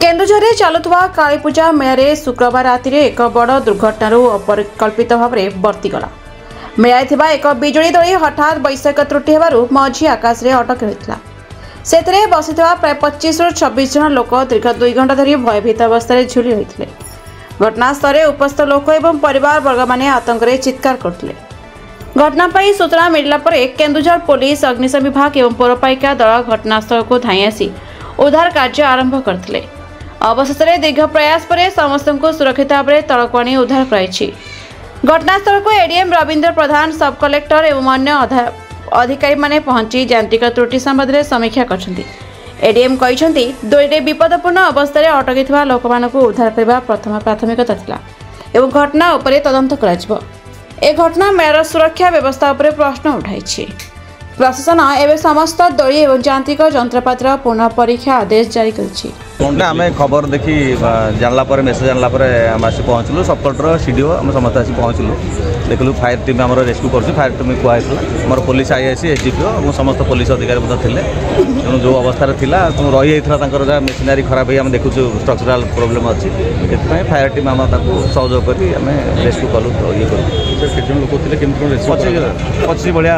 केन्दुझर चलुवा कालीपूजा मेला शुक्रवार राति एक बड़ दुर्घटन अपरिकल्पित भाव में बर्तीगला। मेला एक बिजुली दड़ी हठात वैषयिक त्रुटि होगार मझी आकाश में अटक रही से बसी प्राय 25 ରୁ 26 जन लोक दीर्घ 2 घंटा धरी भयभीत अवस्था झुली रही। घटनास्थल में उपस्थित लोक और परिवार वर्ग मैंने आतंक चित्कार करते। घटना पर सूचना मिलला पर केन्दुझर पुलिस अग्निशम विभाग और पौरपालिका दल घटनास्थल को धाई आसी उद्धार कार्य आरंभ करते। अवशेष दीर्घ प्रयास पर समस्त को सुरक्षित भाव में तलक आनी उद्धार कराई। घटनास्थल को एडीएम रविंद्र प्रधान, सब कलेक्टर एवं अन्य अधिकारी माने पहुंची यांत्रिक त्रुटि संबंध में समीक्षा करछन्ती। एडीएम कहते दोईटे विपदपूर्ण अवस्था अटकी लोक उद्धार करने प्रथम प्राथमिकता थिला एवं घटना उपरे तदंत कराजिबो। ए घटना मेयर सुरक्षा व्यवस्था उपरे प्रश्न उठाई। प्रशासन एवं समस्त दड़ी एवं यांत्रिक जंत्रपातिर पुनः परीक्षा आदेश जारी करिछि। आम खबर देखी जानला पर मेसेज जानला पर आम आसी पहुँचलु। सब कलेक्टर सीडीओ आम समस्त आसी पहुँचलु। देखलु फायर टीम आम रेस्क्यू कर फायर टीम कहला मोर पुलिस आईआईसी एसडीपीओ समस्त पुलिस अधिकारी थे। तेणु जो अवस्था रही जाता जहाँ मेसिनारी खराब हो देखु स्ट्रक्चराल प्रोब्लेम अच्छी से फायर टीम आम सहयोग कर रेस्क्यू कलु। ये लोक थे 25 भाया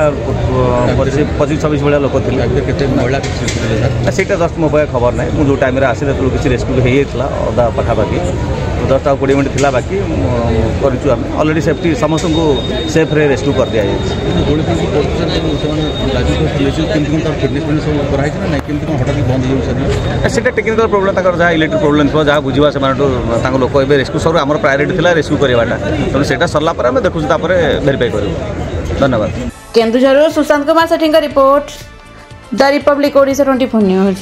25-26 भाया लोक थे। सीटा जस्ट मो पाखे खबर ना मुझे टाइम आसी किसी रेस्क्यू होता अधा पाखापाखि 10 टा 20 मिनट थी बाकी करें अलरेडी सेफ्टी समस्त को सेफ रे रेस्क्यू कर दिया से टेक्निकल प्रोब्लेम जहाँ इलेक्ट्रिक प्रोब्लेम थी जहाँ बुझा से लोक ए रेस्क्यू सब आम प्रायोरिटी थी रेस्क्यू करवाटा तेणु से सरला देखु वेरीफाई कर। धन्यवाद। Keonjhar Sushant Kumar Sethi report the Republic Odisha 24 news.